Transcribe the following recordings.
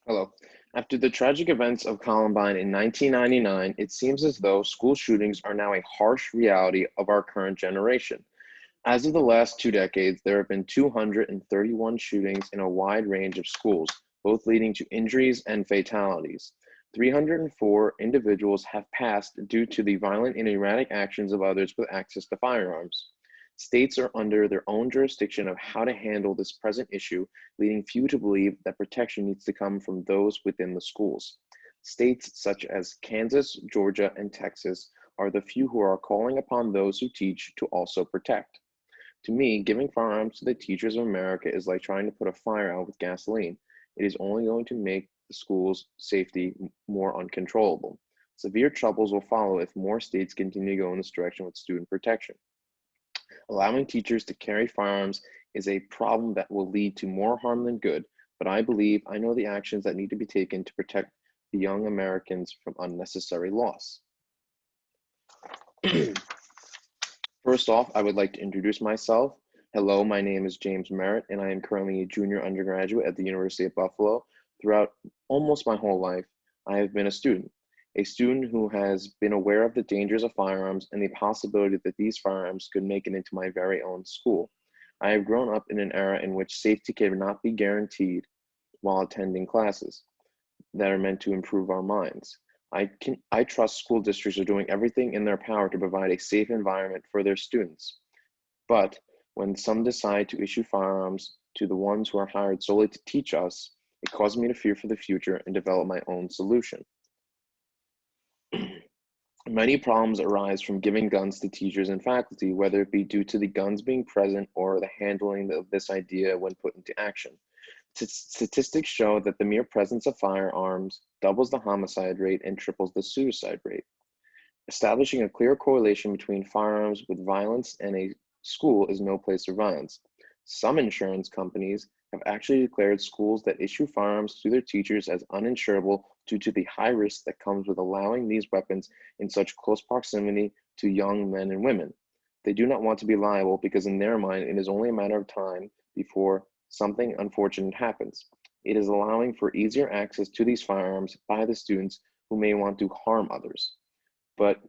Hello. After the tragic events of Columbine in 1999, it seems as though school shootings are now a harsh reality of our current generation. As of the last 2 decades, there have been 231 shootings in a wide range of schools, both leading to injuries and fatalities. 304 individuals have passed due to the violent and erratic actions of others with access to firearms. States are under their own jurisdiction of how to handle this present issue, leading few to believe that protection needs to come from those within the schools. States such as Kansas, Georgia, and Texas are the few who are calling upon those who teach to also protect. To me, giving firearms to the teachers of America is like trying to put a fire out with gasoline. It is only going to make the school's safety more uncontrollable. Severe troubles will follow if more states continue to go in this direction with student protection. Allowing teachers to carry firearms is a problem that will lead to more harm than good, but I believe I know the actions that need to be taken to protect the young Americans from unnecessary loss. First off, I would like to introduce myself. Hello, my name is James Merritt, and I am currently a junior undergraduate at the University of Buffalo. Throughout almost my whole life, I have been a student who has been aware of the dangers of firearms and the possibility that these firearms could make it into my very own school. I have grown up in an era in which safety cannot be guaranteed while attending classes that are meant to improve our minds. I trust school districts are doing everything in their power to provide a safe environment for their students. But when some decide to issue firearms to the ones who are hired solely to teach us, it causes me to fear for the future and develop my own solution. Many problems arise from giving guns to teachers and faculty, whether it be due to the guns being present or the handling of this idea when put into action. Statistics show that the mere presence of firearms doubles the homicide rate and triples the suicide rate. Establishing a clear correlation between firearms with violence and a school is no place for violence. Some insurance companies have actually declared schools that issue firearms to their teachers as uninsurable due to the high risk that comes with allowing these weapons in such close proximity to young men and women. They do not want to be liable because in their mind, it is only a matter of time before something unfortunate happens. It is allowing for easier access to these firearms by the students who may want to harm others. But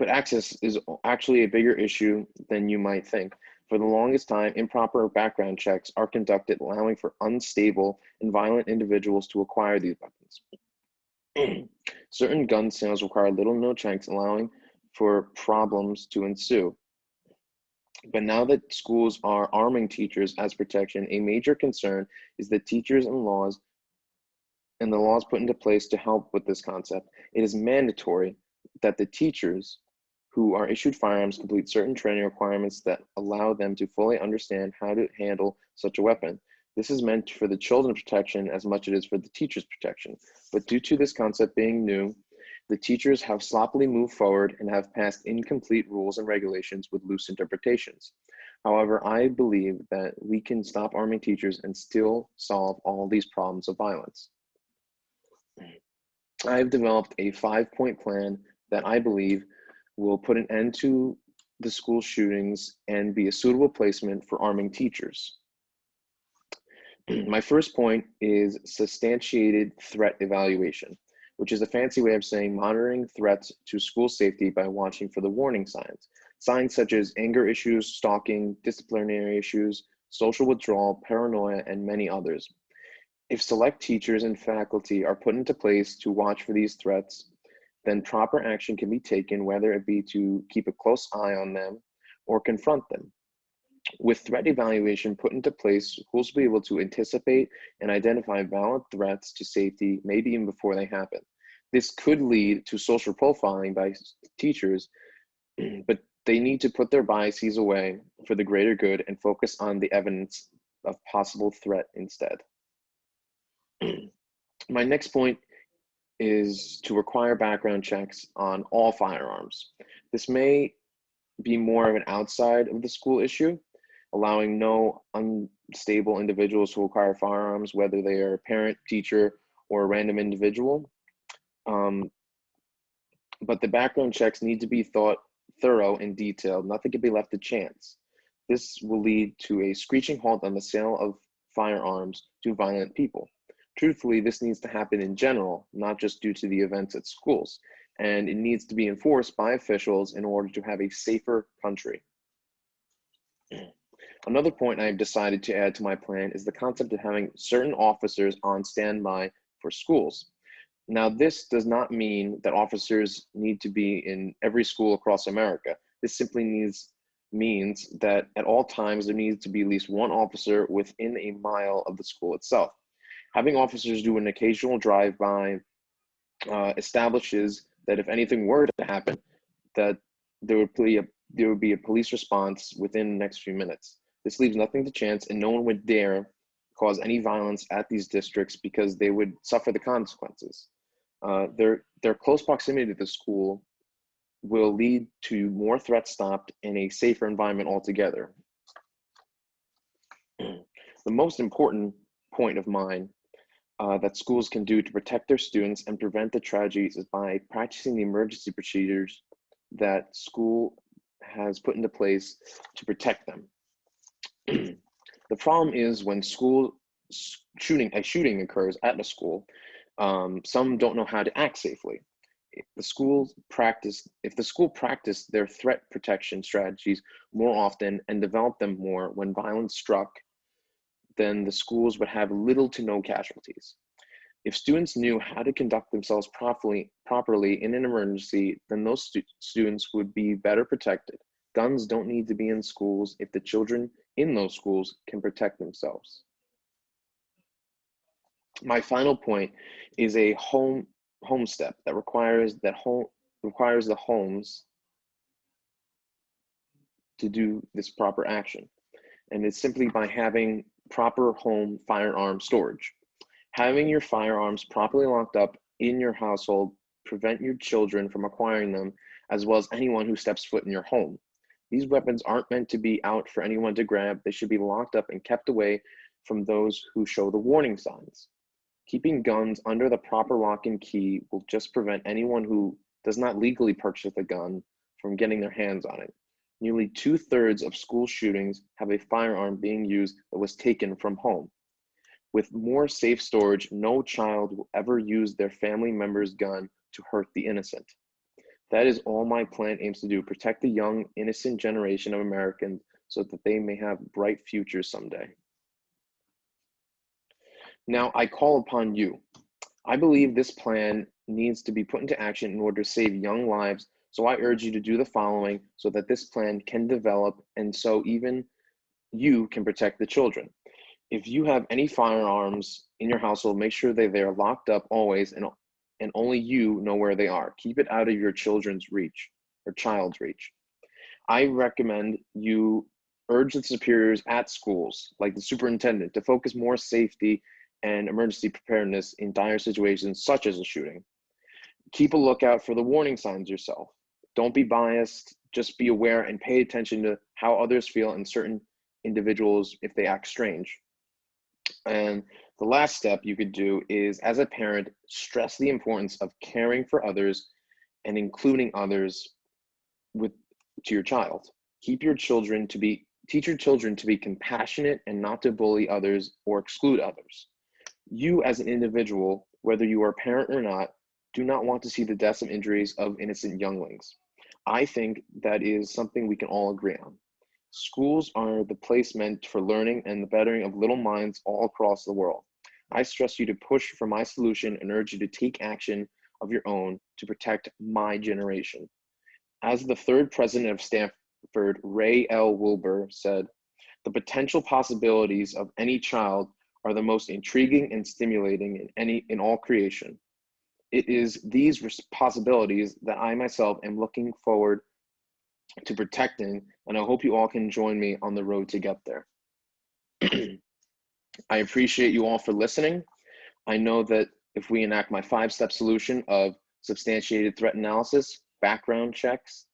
access is actually a bigger issue than you might think. For the longest time, improper background checks are conducted, allowing for unstable and violent individuals to acquire these weapons. Certain gun sales require little or no checks, allowing for problems to ensue. But now that schools are arming teachers as protection, a major concern is that teachers and the laws put into place to help with this concept. It is mandatory that the teachers who are issued firearms complete certain training requirements that allow them to fully understand how to handle such a weapon. This is meant for the children's protection as much as it is for the teacher's protection. But due to this concept being new, the teachers have sloppily moved forward and have passed incomplete rules and regulations with loose interpretations. However, I believe that we can stop arming teachers and still solve all these problems of violence. I have developed a 5-point plan that I believe will put an end to the school shootings and be a suitable placement for arming teachers. My first point is substantiated threat evaluation, which is a fancy way of saying monitoring threats to school safety by watching for the warning signs. Signs such as anger issues, stalking, disciplinary issues, social withdrawal, paranoia, and many others. If select teachers and faculty are put into place to watch for these threats, then proper action can be taken, whether it be to keep a close eye on them or confront them. With threat evaluation put into place, schools will be able to anticipate and identify valid threats to safety, maybe even before they happen. This could lead to social profiling by teachers, but they need to put their biases away for the greater good and focus on the evidence of possible threat instead. My next point is to require background checks on all firearms. This may be more of an outside of the school issue, allowing no unstable individuals to acquire firearms, whether they are a parent, teacher, or a random individual. But the background checks need to be thorough and detailed. Nothing can be left to chance. This will lead to a screeching halt on the sale of firearms to violent people. Truthfully, this needs to happen in general, not just due to the events at schools, and it needs to be enforced by officials in order to have a safer country. Another point I've decided to add to my plan is the concept of having certain officers on standby for schools. Now, this does not mean that officers need to be in every school across America. This simply means that at all times there needs to be at least one officer within a mile of the school itself. Having officers do an occasional drive-by establishes that if anything were to happen, that there would be a police response within the next few minutes. This leaves nothing to chance, and no one would dare cause any violence at these districts because they would suffer the consequences. Their close proximity to the school will lead to more threats stopped and a safer environment altogether. The most important point of mine that schools can do to protect their students and prevent the tragedies is by practicing the emergency procedures that school has put into place to protect them. The problem is when a shooting occurs at a school, some don't know how to act safely. If the school practiced their threat protection strategies more often and developed them more when violence struck, then the schools would have little to no casualties. If students knew how to conduct themselves properly in an emergency, then those students would be better protected. Guns don't need to be in schools if the children in those schools can protect themselves. My final point is a home step that requires the homes to do this proper action. And it's simply by having proper home firearm storage. Having your firearms properly locked up in your household prevent your children from acquiring them, as well as anyone who steps foot in your home. These weapons aren't meant to be out for anyone to grab. They should be locked up and kept away from those who show the warning signs. Keeping guns under the proper lock and key will just prevent anyone who does not legally purchase a gun from getting their hands on it. Nearly 2/3 of school shootings have a firearm being used that was taken from home. With more safe storage, no child will ever use their family member's gun to hurt the innocent. That is all my plan aims to do, protect the young, innocent generation of Americans so that they may have bright futures someday. Now, I call upon you. I believe this plan needs to be put into action in order to save young lives, so I urge you to do the following so that this plan can develop and so even you can protect the children. If you have any firearms in your household, make sure that they are locked up always and only you know where they are. Keep it out of your children's reach or child's reach. I recommend you urge the superiors at schools, like the superintendent, to focus more safety and emergency preparedness in dire situations such as a shooting. Keep a lookout for the warning signs yourself. Don't be biased, just be aware and pay attention to how others feel and certain individuals if they act strange. And the last step you could do is, as a parent, stress the importance of caring for others and including others to your child. Teach your children to be compassionate and not to bully others or exclude others. You as an individual, whether you are a parent or not, do not want to see the deaths and injuries of innocent younglings. I think that is something we can all agree on. Schools are the place meant for learning and the bettering of little minds all across the world. I stress you to push for my solution and urge you to take action of your own to protect my generation. As the third president of Stanford, Ray L. Wilbur, said, "The potential possibilities of any child are the most intriguing and stimulating in all creation." It is these possibilities that I myself am looking forward to protecting, and I hope you all can join me on the road to get there. I appreciate you all for listening. I know that if we enact my 5-step solution of substantiated threat analysis, background checks,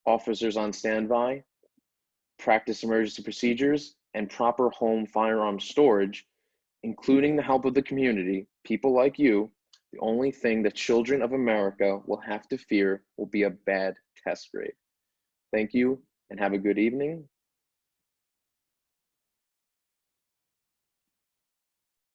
officers on standby, practice emergency procedures, and proper home firearm storage, including the help of the community, people like you, the only thing the children of America will have to fear will be a bad test grade. Thank you and have a good evening.